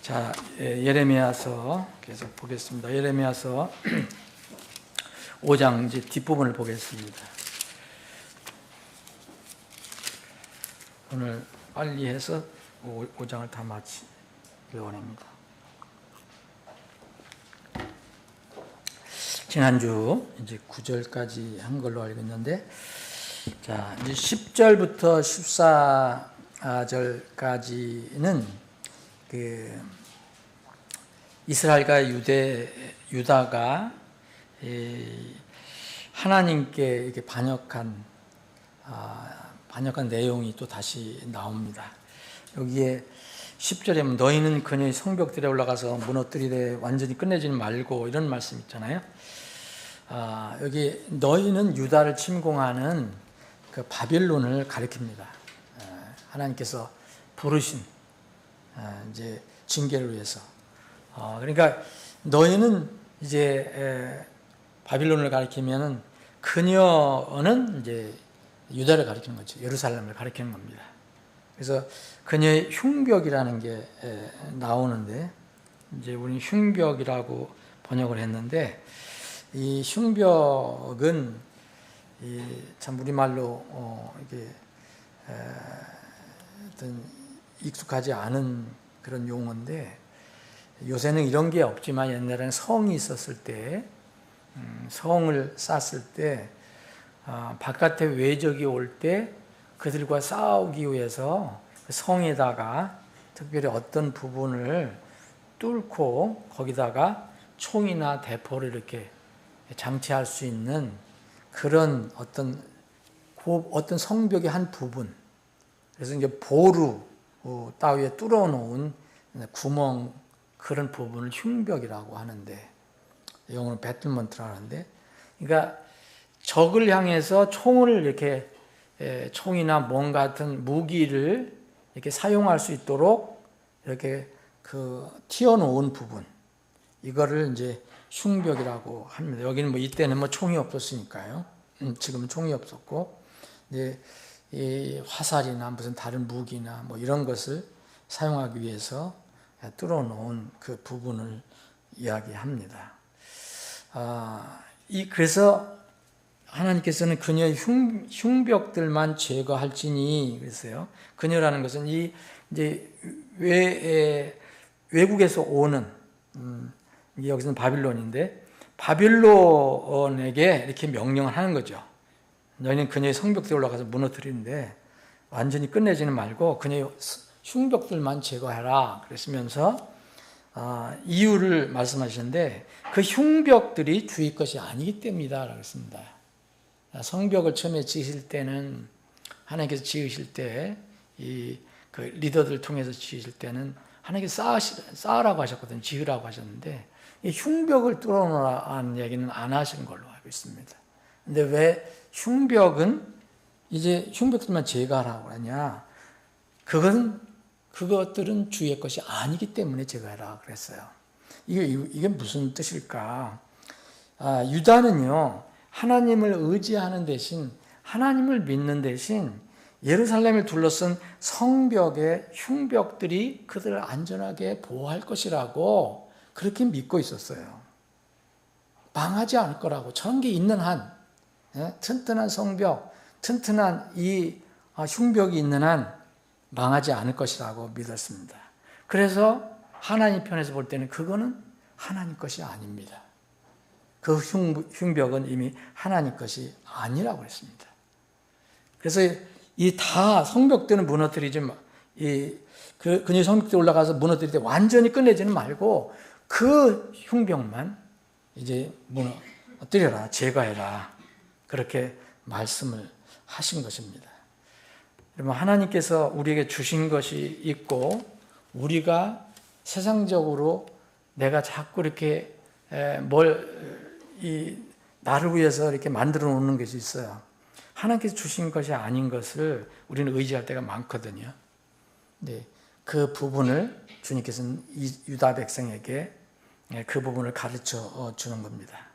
자, 예레미야서 계속 보겠습니다. 예레미야서 5장 이제 뒷부분을 보겠습니다. 오늘 빨리 해서 5장을 다 마치기를 원합니다. 지난주 이제 9절까지 한 걸로 알고 있는데, 자, 이제 10절부터 14절까지는 이스라엘과 유다가 하나님께 이렇게 반역한 내용이 또 다시 나옵니다. 여기에 10절에 너희는 그녀의 성벽들에 올라가서 무너뜨리되 완전히 끝내지 말고, 이런 말씀 있잖아요. 여기 너희는 유다를 침공하는 그 바빌론을 가리킵니다. 하나님께서 부르신 이제 징계를 위해서. 그러니까 너희는 이제 바빌론을 가리키면은 그녀는 이제 유다를 가리키는 거죠. 예루살렘을 가리키는 겁니다. 그래서 그녀의 흉벽이라는 게 나오는데, 이제 우리는 흉벽이라고 번역을 했는데, 이 흉벽은 참 우리말로 이게 어떤 익숙하지 않은 그런 용어인데, 요새는 이런 게 없지만 옛날에는 성이 있었을 때, 성을 쌌을 때 바깥에 외적이 올 때 그들과 싸우기 위해서 성에다가 특별히 어떤 부분을 뚫고 거기다가 총이나 대포를 이렇게 장치할 수 있는 그런 어떤 성벽의 한 부분, 그래서 이제 보루 따위에 뚫어 놓은 구멍, 그런 부분을 흉벽이라고 하는데, 영어는 배틀먼트라고 하는데, 그러니까 적을 향해서 총을 이렇게 총이나 뭔 같은 무기를 이렇게 사용할 수 있도록 이렇게 튀어놓은 부분, 이거를 이제 흉벽이라고 합니다. 여기는 이때는 총이 없었으니까요. 지금은 총이 없었고, 이제 이 화살이나 무슨 다른 무기나 이런 것을 사용하기 위해서 뚫어놓은 그 부분을 이야기합니다. 그래서 하나님께서는 그녀의 흉벽들만 제거할지니 그랬어요. 그녀라는 것은 이제 외국에서 오는, 여기서는 바빌론인데, 바빌론에게 이렇게 명령을 하는 거죠. 너희는 그녀의 성벽들에 올라가서 무너뜨리는데 완전히 끝내지는 말고 그녀의 흉벽들만 제거해라 그랬으면서 이유를 말씀하시는데, 그 흉벽들이 주의 것이 아니기 때문이다 라고 했습니다. 성벽을 처음에 지으실 때는, 하나님께서 지으실 때 그 리더들 통해서 지으실 때는 하나님께서 쌓으라고 하셨거든요. 지으라고 하셨는데, 이 흉벽을 뚫어놓으라는 얘기는 안 하신 걸로 알고 있습니다. 근데 왜 흉벽은 이제 흉벽들만 제거하라고 하냐? 그것들은 주의 것이 아니기 때문에 제거해라 그랬어요. 이게 무슨 뜻일까? 유다는요, 하나님을 의지하는 대신, 하나님을 믿는 대신 예루살렘을 둘러싼 성벽의 흉벽들이 그들을 안전하게 보호할 것이라고 그렇게 믿고 있었어요. 망하지 않을 거라고. 저런 게 있는 한, 튼튼한 성벽, 튼튼한 이 흉벽이 있는 한 망하지 않을 것이라고 믿었습니다. 그래서 하나님 편에서 볼 때는 그거는 하나님 것이 아닙니다. 그 흉벽은 이미 하나님 것이 아니라고 했습니다. 그래서 이 다 성벽들은 무너뜨리지 그녀의 성벽에 올라가서 무너뜨릴 때 완전히 끝내지는 말고 그 흉벽만 이제 무너뜨려라, 제거해라, 그렇게 말씀을 하신 것입니다. 여러분, 하나님께서 우리에게 주신 것이 있고, 우리가 세상적으로 내가 자꾸 이렇게 나를 위해서 이렇게 만들어 놓는 것이 있어요. 하나님께서 주신 것이 아닌 것을 우리는 의지할 때가 많거든요. 네, 그 부분을 주님께서는 유다 백성에게 그 부분을 가르쳐 주는 겁니다.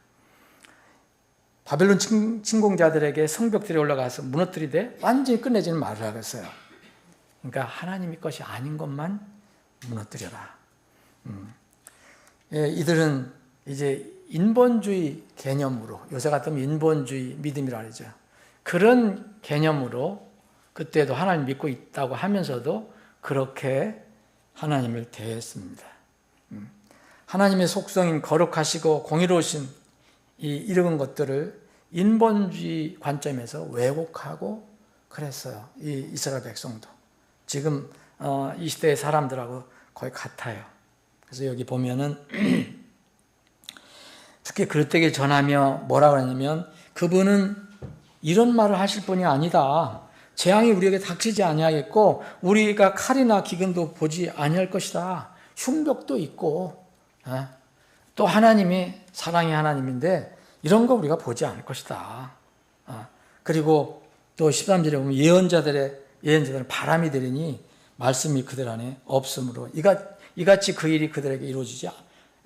바벨론 침공자들에게 성벽들에 올라가서 무너뜨리되 완전히 끝내지는 말으라고 했어요. 그러니까 하나님의 것이 아닌 것만 무너뜨려라. 예, 이들은 이제 인본주의 개념으로, 요새 같으면 인본주의 믿음이라 그러죠. 그런 개념으로 그때도 하나님 믿고 있다고 하면서도 그렇게 하나님을 대했습니다. 하나님의 속성인 거룩하시고 공의로우신 이런 것들을 인본주의 관점에서 왜곡하고 그랬어요. 이 이스라엘 백성도. 지금 이 시대의 사람들하고 거의 같아요. 그래서 여기 보면은 주께 그릇되게 전하며 뭐라 그러냐면 그분은 이런 말을 하실 분이 아니다. 재앙이 우리에게 닥치지 아니하겠고 우리가 칼이나 기근도 보지 아니할 것이다. 흉벽도 있고 또 하나님이 사랑의 하나님인데 이런 거 우리가 보지 않을 것이다. 그리고 또 13절에 보면 예언자들은 바람이 되리니 말씀이 그들 안에 없으므로 이같이 그 일이 그들에게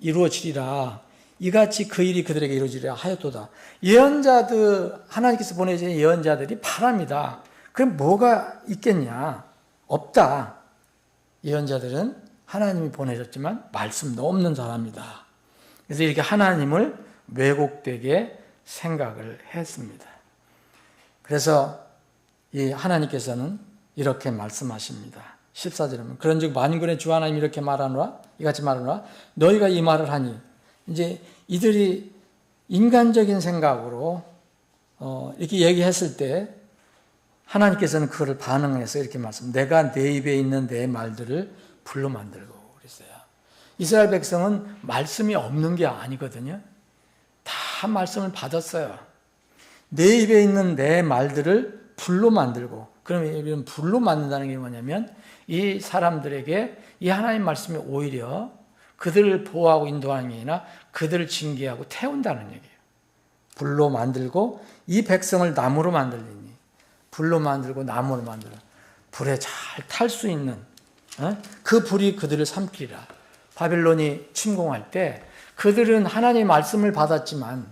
이루어지리라. 이같이 그 일이 그들에게 이루어지리라 하였도다. 예언자들, 하나님께서 보내신 예언자들이 바람이다. 그럼 뭐가 있겠냐? 없다. 예언자들은 하나님이 보내셨지만 말씀도 없는 사람이다. 그래서 이렇게 하나님을 왜곡되게 생각을 했습니다. 그래서 이 하나님께서는 이렇게 말씀하십니다. 14절에 보면 그런즉 만군의 주 하나님이 이렇게 말하노라, 이같이 말하노라, 너희가 이 말을 하니, 이제 이들이 인간적인 생각으로 이렇게 얘기했을 때 하나님께서는 그거를 반응해서 이렇게 내가 내 입에 있는 내 말들을 불로 만들고 그랬어요. 이스라엘 백성은 말씀이 없는 게 아니거든요. 다 말씀을 받았어요. 내 입에 있는 내 말들을 불로 만들고, 그러면 불로 만든다는 게 뭐냐면 이 사람들에게 이 하나님 말씀이 오히려 그들을 보호하고 인도하는 게 아니라 그들을 징계하고 태운다는 얘기예요. 불로 만들고 이 백성을 나무로 만들리니, 불로 만들고 나무로 만들어 불에 잘 탈 수 있는 그 불이 그들을 삼키리라. 바빌론이 침공할 때 그들은 하나님의 말씀을 받았지만,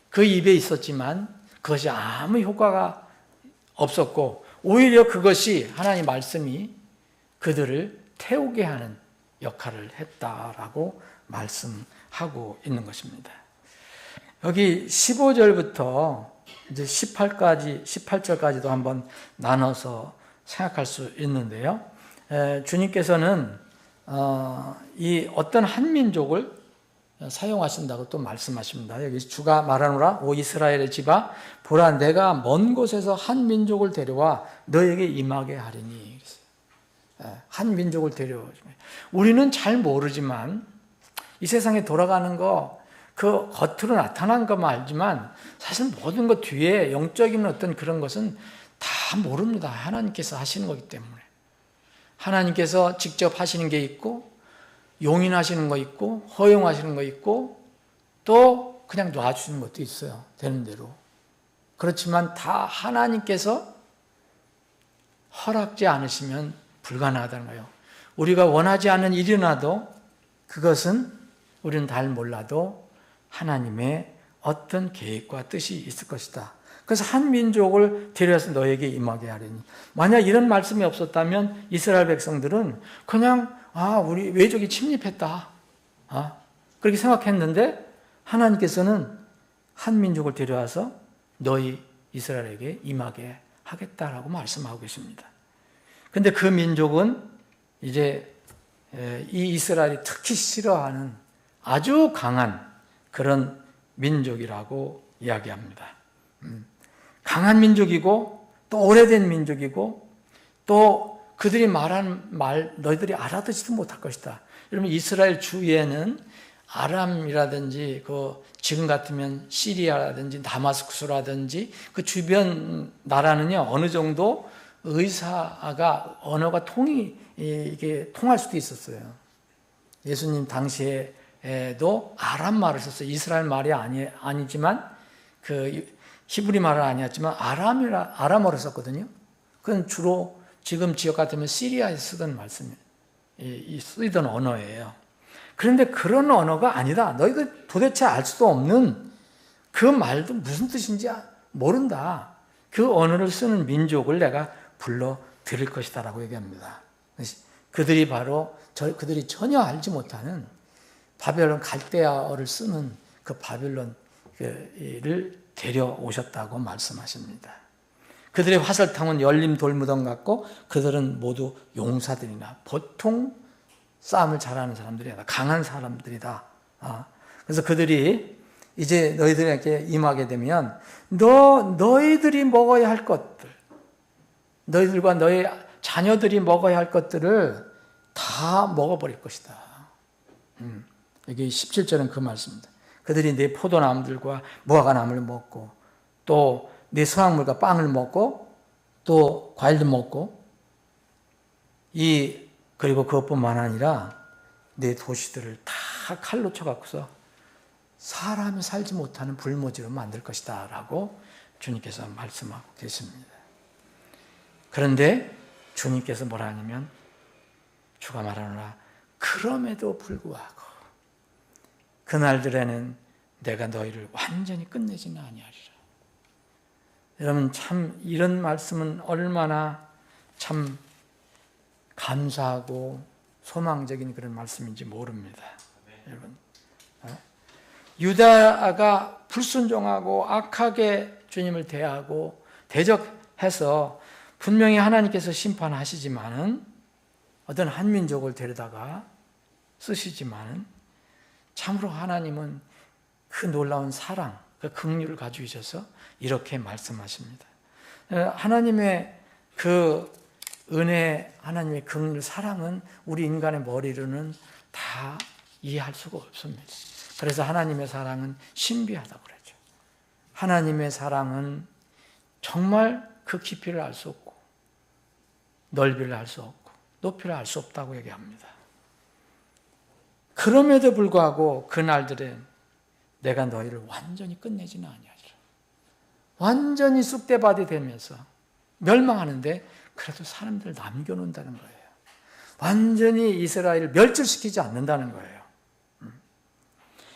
그 입에 있었지만 그것이 아무 효과가 없었고 오히려 그것이 하나님의 말씀이 그들을 태우게 하는 역할을 했다라고 말씀하고 있는 것입니다. 여기 15절부터 이제 18절까지도 한번 나눠서 생각할 수 있는데요. 주님께서는 이 어떤 한 민족을 사용하신다고 또 말씀하십니다. 여기 주가 말하노라, 오 이스라엘의 집아, 보라 내가 먼 곳에서 한 민족을 데려와 너에게 임하게 하리니. 한 민족을 데려와. 우리는 잘 모르지만 이 세상에 돌아가는 거 그 겉으로 나타난 것만 알지만 사실 모든 것 뒤에 영적인 어떤 그런 것은 다 모릅니다. 하나님께서 하시는 거기 때문에. 하나님께서 직접 하시는 게 있고 용인하시는 거 있고 허용하시는 거 있고 또 그냥 놔주시는 것도 있어요. 되는 대로. 그렇지만 다 하나님께서 허락지 않으시면 불가능하다는 거예요. 우리가 원하지 않는 일이 나도 그것은 우리는 잘 몰라도 하나님의 어떤 계획과 뜻이 있을 것이다. 그래서 한 민족을 데려와서 너에게 임하게 하리니. 만약 이런 말씀이 없었다면 이스라엘 백성들은 그냥 우리 외적이 침입했다. 그렇게 생각했는데 하나님께서는 한 민족을 데려와서 너희 이스라엘에게 임하게 하겠다라고 말씀하고 계십니다. 근데 그 민족은 이제 이 이스라엘이 특히 싫어하는 아주 강한 그런 민족이라고 이야기합니다. 강한 민족이고 또 오래된 민족이고 또 그들이 말한 말 너희들이 알아듣지도 못할 것이다. 여러분 이스라엘 주위에는 아람이라든지 그 지금 같으면 시리아라든지 다마스쿠스라든지 그 주변 나라는요 어느 정도 의사가 언어가 이게 통할 수도 있었어요. 예수님 당시에도 아람 말을 썼어요. 이스라엘 말이 아니지만 그 히브리 말은 아니었지만 아람어를 썼거든요. 그건 주로 지금 지역 같으면 시리아에 쓰던 쓰이던 언어예요. 그런데 그런 언어가 아니다. 너희들 도대체 알 수도 없는 그 말도 무슨 뜻인지 모른다. 그 언어를 쓰는 민족을 내가 불러 드릴 것이다 라고 얘기합니다. 그들이 바로 그들이 전혀 알지 못하는 바벨론 갈대아어를 쓰는 그 바벨론을 데려오셨다고 말씀하십니다. 그들의 화살탕은 열린 돌무덤 같고 그들은 모두 용사들이나 보통 싸움을 잘하는 사람들이다. 강한 사람들이다. 그래서 그들이 이제 너희들에게 임하게 되면 너희들이 먹어야 할 것들, 너희들과 너희 자녀들이 먹어야 할 것들을 다 먹어버릴 것이다. 여기 17절은 그 말씀입니다. 그들이 내 포도나무들과 무화과나무를 먹고 또 내 수확물과 빵을 먹고 또 과일도 먹고 그리고 그것뿐만 아니라 내 도시들을 다 칼로 쳐갖고서 사람이 살지 못하는 불모지로 만들 것이다 라고 주님께서 말씀하고 계십니다. 그런데 주님께서 뭐라 하냐면 주가 말하노라 그럼에도 불구하고 그날들에는 내가 너희를 완전히 끝내지는 아니하리라. 여러분 참 이런 말씀은 얼마나 참 감사하고 소망적인 그런 말씀인지 모릅니다. 여러분 유다가 불순종하고 악하게 주님을 대하고 대적해서 분명히 하나님께서 심판하시지만은 어떤 한 민족을 데려다가 쓰시지만은 참으로 하나님은 그 놀라운 사랑, 그 긍휼을 가지고 계셔서 이렇게 말씀하십니다. 하나님의 그 은혜, 하나님의 긍휼, 사랑은 우리 인간의 머리로는 다 이해할 수가 없습니다. 그래서 하나님의 사랑은 신비하다고 그러죠. 하나님의 사랑은 정말 그 깊이를 알 수 없고 넓이를 알 수 없고 높이를 알 수 없다고 얘기합니다. 그럼에도 불구하고 그날들에 내가 너희를 완전히 끝내지는 아니하리라. 완전히 쑥대밭이 되면서 멸망하는데 그래도 사람들을 남겨놓는다는 거예요. 완전히 이스라엘을 멸절시키지 않는다는 거예요.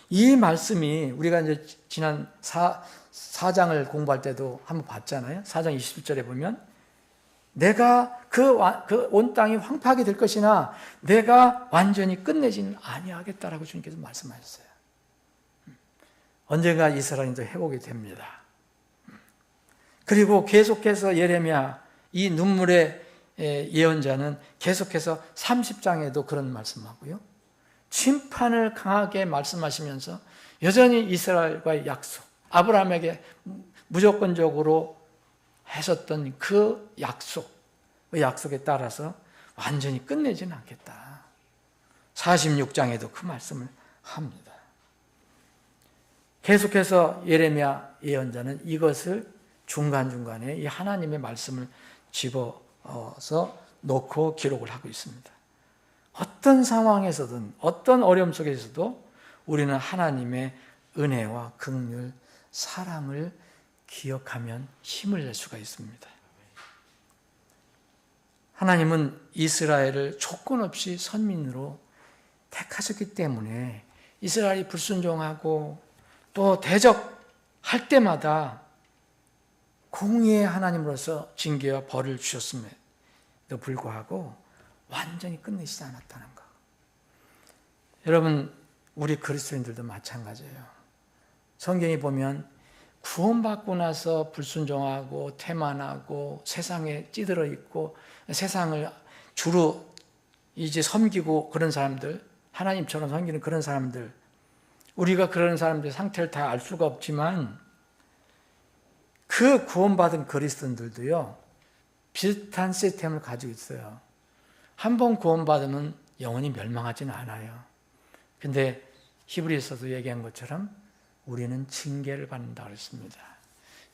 이 말씀이 우리가 이제 지난 4장을 공부할 때도 한번 봤잖아요. 4장 20절에 보면 내가 그 온 땅이 황폐하게 될 것이나 내가 완전히 끝내지는 아니하겠다라고 주님께서 말씀하셨어요. 언젠가 이스라엘도 회복이 됩니다. 그리고 계속해서 예레미야 이 눈물의 예언자는 계속해서 30장에도 그런 말씀하고요. 심판을 강하게 말씀하시면서 여전히 이스라엘과의 약속, 아브라함에게 무조건적으로 하셨던 그 약속에 따라서 완전히 끝내지는 않겠다. 46장에도 그 말씀을 합니다. 계속해서 예레미야 예언자는 이것을 중간중간에 이 하나님의 말씀을 집어서 놓고 기록을 하고 있습니다. 어떤 상황에서든 어떤 어려움 속에서도 우리는 하나님의 은혜와 긍휼, 사랑을 기억하면 힘을 낼 수가 있습니다. 하나님은 이스라엘을 조건 없이 선민으로 택하셨기 때문에 이스라엘이 불순종하고 또 대적할 때마다 공의의 하나님으로서 징계와 벌을 주셨음에도 불구하고 완전히 끝내시지 않았다는 것. 여러분, 우리 그리스도인들도 마찬가지예요. 성경에 보면 구원받고 나서 불순종하고 태만하고 세상에 찌들어 있고 세상을 주로 이제 섬기고 그런 사람들, 하나님처럼 섬기는 그런 사람들, 우리가 그런 사람들의 상태를 다 알 수가 없지만 그 구원받은 그리스도인들도요, 비슷한 시스템을 가지고 있어요. 한 번 구원받으면 영원히 멸망하지는 않아요. 근데 히브리서도 얘기한 것처럼 우리는 징계를 받는다고 그랬습니다.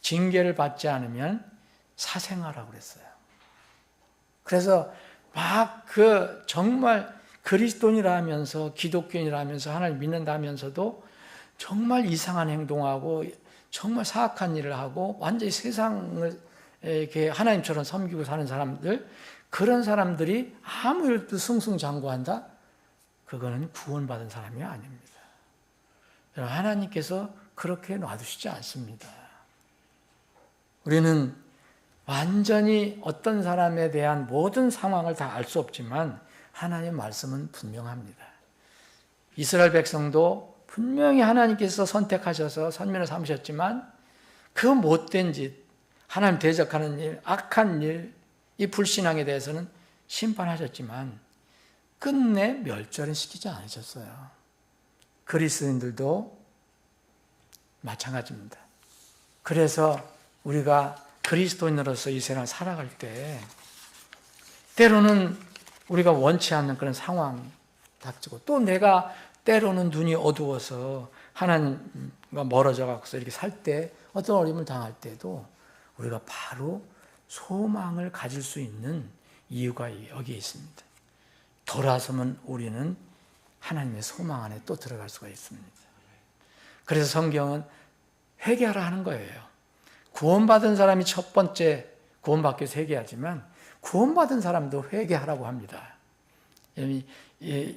징계를 받지 않으면 사생아라고 그랬어요. 그래서 막 정말 그리스도인이라 하면서 기독교인이라 하면서 하나님 믿는다 하면서도 정말 이상한 행동하고 정말 사악한 일을 하고 완전히 세상을 이렇게 하나님처럼 섬기고 사는 사람들, 그런 사람들이 아무 일도 승승장구한다? 그거는 구원받은 사람이 아닙니다. 하나님께서 그렇게 놔두시지 않습니다. 우리는 완전히 어떤 사람에 대한 모든 상황을 다 알 수 없지만 하나님의 말씀은 분명합니다. 이스라엘 백성도 분명히 하나님께서 선택하셔서 선민을 삼으셨지만 그 못된 짓, 하나님 대적하는 일, 악한 일, 이 불신앙에 대해서는 심판하셨지만 끝내 멸절은 시키지 않으셨어요. 그리스도인들도 마찬가지입니다. 그래서 우리가 그리스도인으로서 이 세상을 살아갈 때 때로는 우리가 원치 않는 그런 상황 닥치고 또 내가 때로는 눈이 어두워서 하나님과 멀어져 갖고서 이렇게 살 때 어떤 어려움을 당할 때도 우리가 바로 소망을 가질 수 있는 이유가 여기에 있습니다. 돌아서면 우리는 하나님의 소망 안에 또 들어갈 수가 있습니다. 그래서 성경은 회개하라 하는 거예요. 구원받은 사람이 첫 번째 구원받기 위해서 회개하지만 구원받은 사람도 회개하라고 합니다.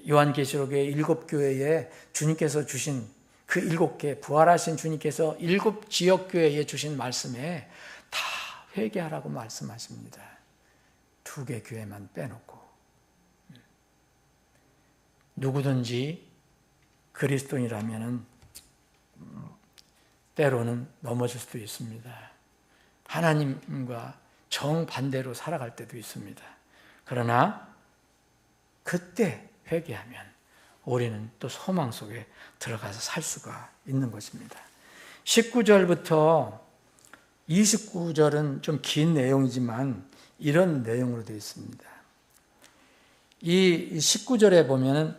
요한계시록의 7교회에 주님께서 주신 그 7개 부활하신 주님께서 7 지역교회에 주신 말씀에 다 회개하라고 말씀하십니다. 2개 교회만 빼놓고. 누구든지 그리스도인이라면 때로는 넘어질 수도 있습니다. 하나님과 정반대로 살아갈 때도 있습니다. 그러나 그때 회개하면 우리는 또 소망 속에 들어가서 살 수가 있는 것입니다. 19절부터 29절은 좀 긴 내용이지만 이런 내용으로 되어 있습니다. 이 19절에 보면은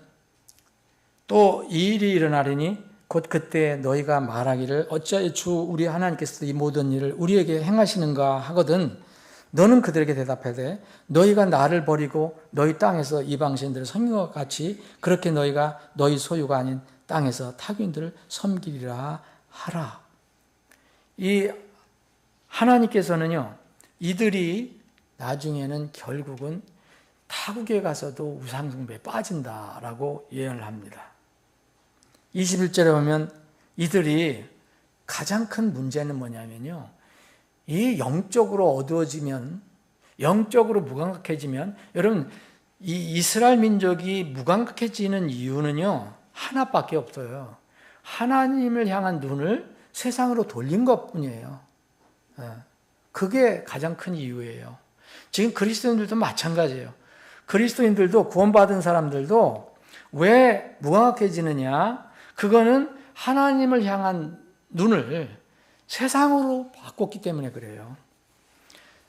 또 이 일이 일어나리니 곧 그때 너희가 말하기를 어찌하여 주 우리 하나님께서 이 모든 일을 우리에게 행하시는가 하거든 너는 그들에게 대답하되 너희가 나를 버리고 너희 땅에서 이방신들을 섬긴 것 같이 그렇게 너희가 너희 소유가 아닌 땅에서 타국인들을 섬기리라 하라. 이 하나님께서는요 이들이 나중에는 결국은 타국에 가서도 우상숭배에 빠진다라고 예언을 합니다. 21절에 보면 이들이 가장 큰 문제는 뭐냐면요. 이 영적으로 어두워지면, 영적으로 무감각해지면, 여러분, 이 이스라엘 민족이 무감각해지는 이유는요, 하나밖에 없어요. 하나님을 향한 눈을 세상으로 돌린 것 뿐이에요. 그게 가장 큰 이유예요. 지금 그리스도인들도 마찬가지예요. 그리스도인들도 구원받은 사람들도 왜 무감각해지느냐? 그거는 하나님을 향한 눈을 세상으로 바꿨기 때문에 그래요.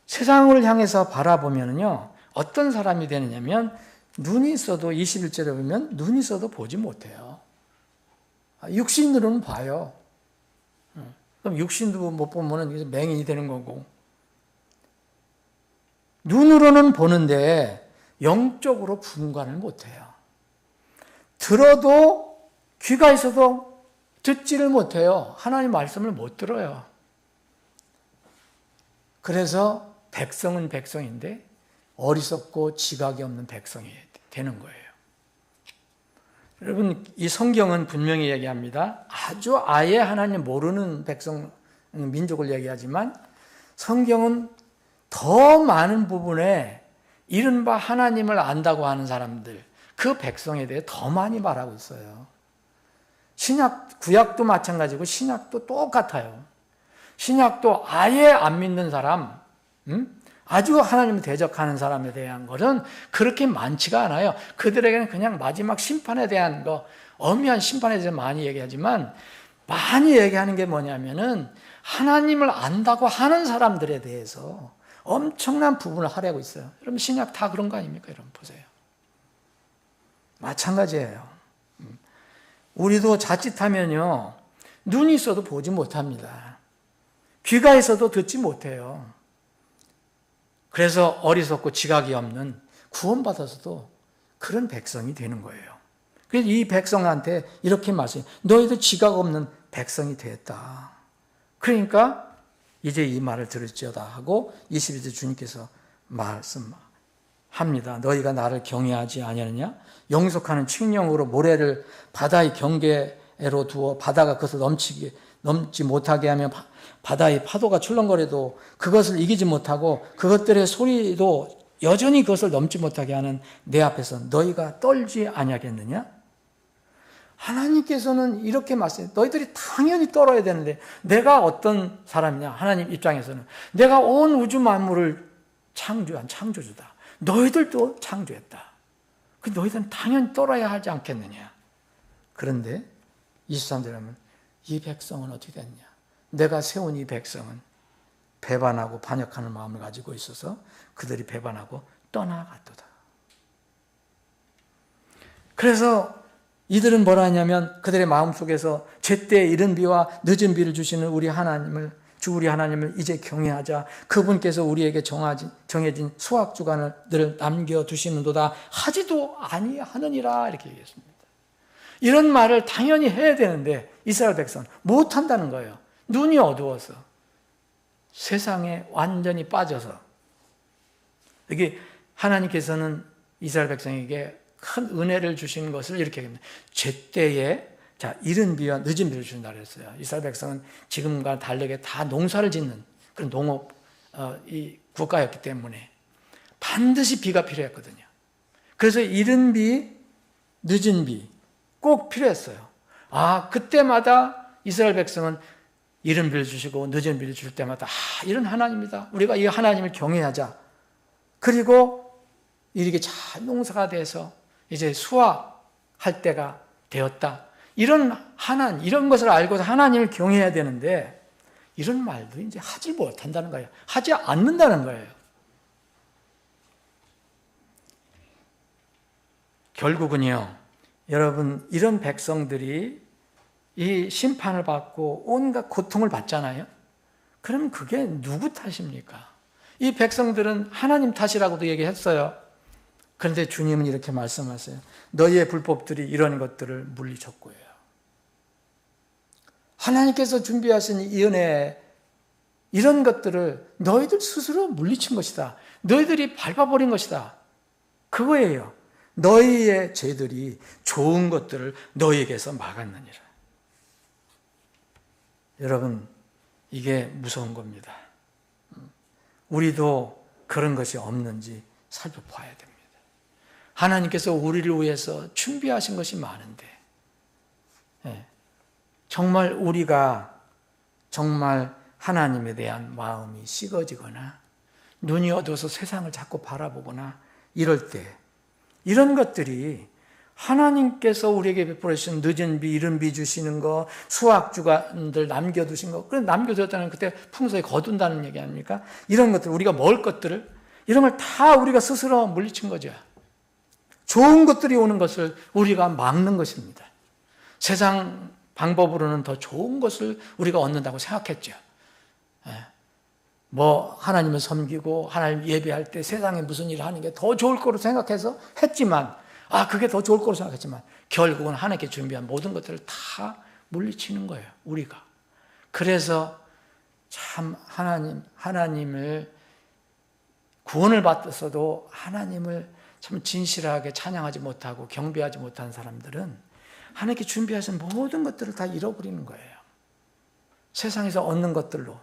세상을 향해서 바라보면요, 어떤 사람이 되느냐면, 눈이 있어도, 21절에 보면, 눈이 있어도 보지 못해요. 육신으로는 봐요. 그럼 육신도 못 보면 맹인이 되는 거고. 눈으로는 보는데, 영적으로 분간을 못해요. 들어도, 귀가 있어도 듣지를 못해요. 하나님 말씀을 못 들어요. 그래서 백성은 백성인데 어리석고 지각이 없는 백성이 되는 거예요. 여러분, 이 성경은 분명히 얘기합니다. 아주 아예 하나님 모르는 백성, 민족을 얘기하지만 성경은 더 많은 부분에 이른바 하나님을 안다고 하는 사람들, 그 백성에 대해 더 많이 말하고 있어요. 신약, 구약도 마찬가지고 신약도 똑같아요. 신약도 아예 안 믿는 사람, 아주 하나님을 대적하는 사람에 대한 것은 그렇게 많지가 않아요. 그들에게는 그냥 마지막 심판에 대한 거, 엄미한 심판에 대해서 많이 얘기하지만 많이 얘기하는 게 뭐냐면은 하나님을 안다고 하는 사람들에 대해서 엄청난 부분을 하려고 있어요. 여러분 신약 다 그런 거 아닙니까? 여러분 보세요. 마찬가지예요. 우리도 자칫하면요, 눈이 있어도 보지 못합니다. 귀가 있어도 듣지 못해요. 그래서 어리석고 지각이 없는 구원받아서도 그런 백성이 되는 거예요. 그래서 이 백성한테 이렇게 말씀해요. 너희도 지각 없는 백성이 되었다. 그러니까 이제 이 말을 들을지어다 하고 22절 주님께서 말씀합니다. 너희가 나를 경외하지 아니하느냐? 영속하는 칙령으로 모래를 바다의 경계로 두어 바다가 그것을 넘지 못하게 하며 바다의 파도가 출렁거려도 그것을 이기지 못하고 그것들의 소리도 여전히 그것을 넘지 못하게 하는 내 앞에서 너희가 떨지 아니하겠느냐? 하나님께서는 이렇게 말씀해요. 너희들이 당연히 떨어야 되는데 내가 어떤 사람이냐? 하나님 입장에서는 내가 온 우주 만물을 창조한 창조주다. 너희들도 창조했다. 그 너희들은 당연히 떨어야 하지 않겠느냐? 그런데 23절에 하면 이 백성은 어떻게 됐냐? 내가 세운 이 백성은 배반하고 반역하는 마음을 가지고 있어서 그들이 배반하고 떠나갔도다. 그래서 이들은 뭐라 하냐면 그들의 마음속에서 제때 이른 비와 늦은 비를 주시는 우리 하나님을 이제 경외하자. 그분께서 우리에게 정해진 수확 주간을 남겨두시는도다 하지도 아니하느니라 이렇게 얘기했습니다. 이런 말을 당연히 해야 되는데 이스라엘 백성은 못한다는 거예요. 눈이 어두워서 세상에 완전히 빠져서. 여기 하나님께서는 이스라엘 백성에게 큰 은혜를 주신 것을 이렇게 합니다. 제때에 이른 비와 늦은 비를 주신다 그랬어요. 이스라엘 백성은 지금과 다르게 다 농사를 짓는 그런 농업 이 국가였기 때문에 반드시 비가 필요했거든요. 그래서 이른 비, 늦은 비 꼭 필요했어요. 그때마다 이스라엘 백성은 이른 비를 주시고 늦은 비를 줄 때마다 이런 하나님이다. 우리가 이 하나님을 경외하자. 그리고 이렇게 잘 농사가 돼서 이제 수확할 때가 되었다. 이런 것을 알고서 하나님을 경외해야 되는데 이런 말도 이제 하지 못한다는 거예요. 하지 않는다는 거예요. 결국은요, 여러분, 이런 백성들이 이 심판을 받고 온갖 고통을 받잖아요. 그럼 그게 누구 탓입니까? 이 백성들은 하나님 탓이라고도 얘기했어요. 그런데 주님은 이렇게 말씀하세요. 너희의 불법들이 이런 것들을 물리쳤고요. 하나님께서 준비하신 이 은혜, 이런 것들을 너희들 스스로 물리친 것이다. 너희들이 밟아버린 것이다. 그거예요. 너희의 죄들이 좋은 것들을 너희에게서 막았느니라. 여러분, 이게 무서운 겁니다. 우리도 그런 것이 없는지 살펴봐야 됩니다. 하나님께서 우리를 위해서 준비하신 것이 많은데 정말 우리가 정말 하나님에 대한 마음이 식어지거나 눈이 어두워서 세상을 자꾸 바라보거나 이럴 때 이런 것들이 하나님께서 우리에게 베풀어 주신 늦은 비, 이른 비 주시는 거, 수확 주간들 남겨두신 거, 그런 남겨두었다는 그때 풍성히 거둔다는 얘기 아닙니까? 이런 것들, 우리가 먹을 것들을, 이런 걸 다 우리가 스스로 물리친 거죠. 좋은 것들이 오는 것을 우리가 막는 것입니다. 세상 방법으로는 더 좋은 것을 우리가 얻는다고 생각했죠. 하나님을 섬기고 하나님 예배할 때 세상에 무슨 일을 하는 게 더 좋을 거로 생각해서 했지만, 그게 더 좋을 거로 생각했지만 결국은 하나님께 준비한 모든 것들을 다 물리치는 거예요, 우리가. 그래서 참 하나님을 구원을 받았어도 하나님을 참 진실하게 찬양하지 못하고 경배하지 못한 사람들은 하나님께 준비하신 모든 것들을 다 잃어버리는 거예요. 세상에서 얻는 것들로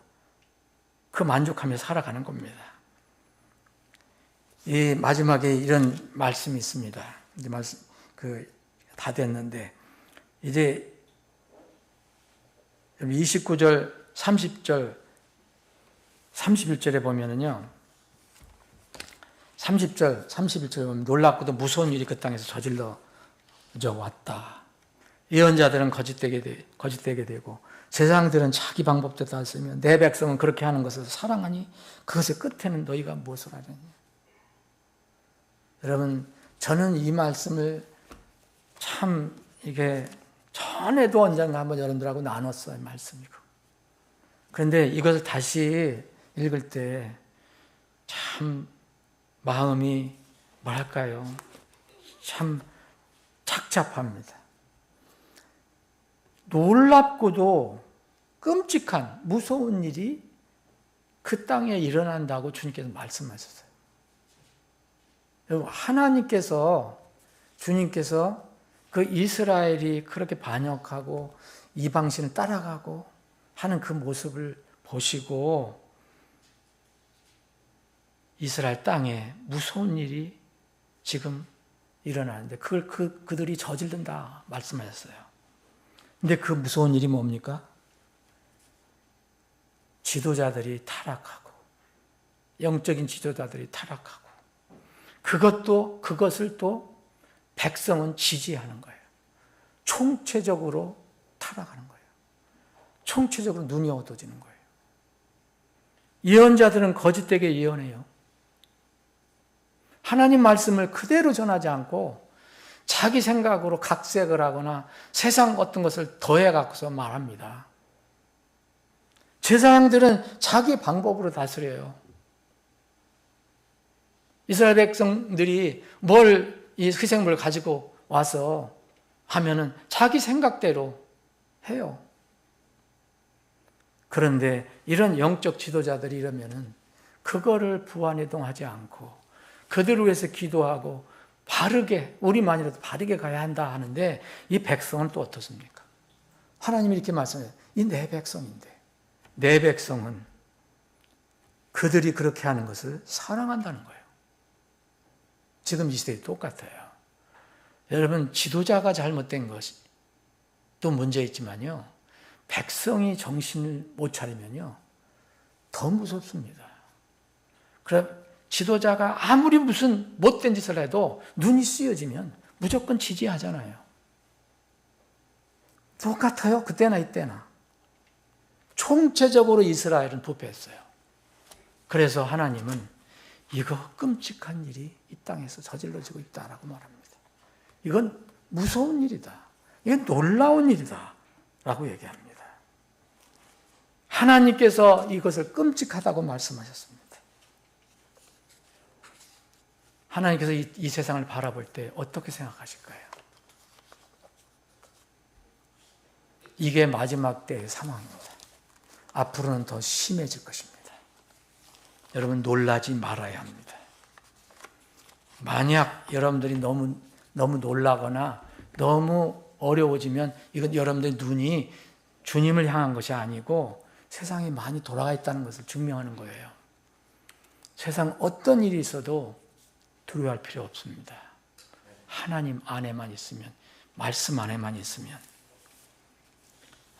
그 만족하며 살아가는 겁니다. 이 마지막에 이런 말씀이 있습니다. 이제 다 됐는데 이제 29절, 30절, 31절에 보면은요. 30절, 31절에 보면 놀랍고도 무서운 일이 그 땅에서 저질러져 왔다. 예언자들은 거짓되게 되고 세상들은 자기 방법대로 다 쓰며 내 백성은 그렇게 하는 것을 사랑하니 그것의 끝에는 너희가 무엇을 하느냐. 여러분, 저는 이 말씀을 참 이게 전에도 언젠가 한번 여러분들하고 나눴어요, 말씀이고. 그런데 이것을 다시 읽을 때 참 마음이 뭐랄까요? 참 착잡합니다. 놀랍고도 끔찍한 무서운 일이 그 땅에 일어난다고 주님께서 말씀하셨어요. 주님께서 그 이스라엘이 그렇게 반역하고 이방신을 따라가고 하는 그 모습을 보시고 이스라엘 땅에 무서운 일이 지금 일어나는데 그걸 그들이 저지른다 말씀하셨어요. 근데 그 무서운 일이 뭡니까? 지도자들이 타락하고 영적인 지도자들이 타락하고 그것을 또 백성은 지지하는 거예요. 총체적으로 타락하는 거예요. 총체적으로 눈이 어두워지는 거예요. 예언자들은 거짓되게 예언해요. 하나님 말씀을 그대로 전하지 않고 자기 생각으로 각색을 하거나 세상 어떤 것을 더해 갖고서 말합니다. 제사장들은 자기 방법으로 다스려요. 이스라엘 백성들이 이 희생물을 가지고 와서 하면은 자기 생각대로 해요. 그런데 이런 영적 지도자들이 이러면은 그거를 부안해동하지 않고 그들을 위해서 기도하고 바르게, 우리만이라도 바르게 가야 한다 하는데 이 백성은 또 어떻습니까? 하나님이 이렇게 말씀해요. 이 내 백성인데 내 백성은 그들이 그렇게 하는 것을 사랑한다는 거예요. 지금 이 시대에 똑같아요. 여러분, 지도자가 잘못된 것이 또 문제 있지만요. 백성이 정신을 못 차리면요. 더 무섭습니다. 그래, 지도자가 아무리 무슨 못된 짓을 해도 눈이 쓰여지면 무조건 지지하잖아요. 똑같아요. 그때나 이때나. 총체적으로 이스라엘은 부패했어요. 그래서 하나님은 이거 끔찍한 일이 이 땅에서 저질러지고 있다라고 말합니다. 이건 무서운 일이다. 이건 놀라운 일이다. 라고 얘기합니다. 하나님께서 이것을 끔찍하다고 말씀하셨습니다. 하나님께서 이 세상을 바라볼 때 어떻게 생각하실까요? 이게 마지막 때의 상황입니다. 앞으로는 더 심해질 것입니다. 여러분, 놀라지 말아야 합니다. 만약 여러분들이 너무 놀라거나 너무 어려워지면 이건 여러분들의 눈이 주님을 향한 것이 아니고 세상에 많이 돌아가 있다는 것을 증명하는 거예요. 세상 어떤 일이 있어도 두려워할 필요 없습니다. 하나님 안에만 있으면, 말씀 안에만 있으면.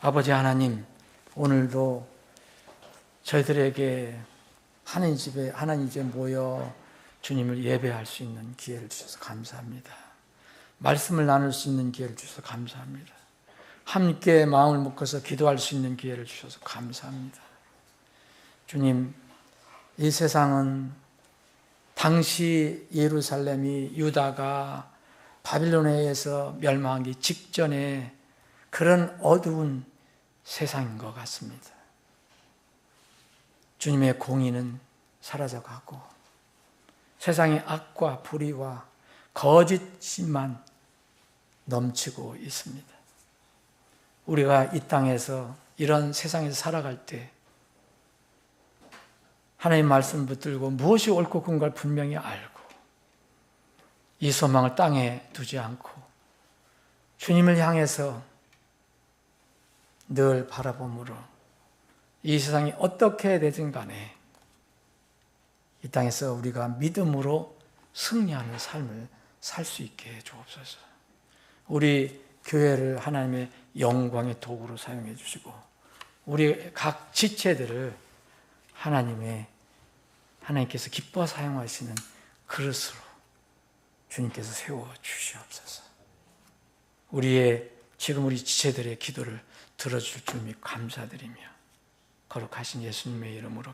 아버지 하나님, 오늘도 저희들에게 하나님 집에 모여 주님을 예배할 수 있는 기회를 주셔서 감사합니다. 말씀을 나눌 수 있는 기회를 주셔서 감사합니다. 함께 마음을 묶어서 기도할 수 있는 기회를 주셔서 감사합니다. 주님, 이 세상은 당시 예루살렘이 유다가 바빌론에 의해서 멸망하기 직전에 그런 어두운 세상인 것 같습니다. 주님의 공의는 사라져가고 세상의 악과 불의와 거짓만 넘치고 있습니다. 우리가 이 땅에서 이런 세상에서 살아갈 때 하나님 말씀 붙들고 무엇이 옳고 그른 걸 분명히 알고 이 소망을 땅에 두지 않고 주님을 향해서 늘 바라봄으로 이 세상이 어떻게 되든 간에 이 땅에서 우리가 믿음으로 승리하는 삶을 살 수 있게 해 주옵소서. 우리 교회를 하나님의 영광의 도구로 사용해 주시고 우리 각 지체들을 하나님께서 기뻐 사용하시는 그릇으로 주님께서 세워 주시옵소서. 지금 우리 지체들의 기도를 들어줄 줄 믿고 감사드리며 거룩하신 예수님의 이름으로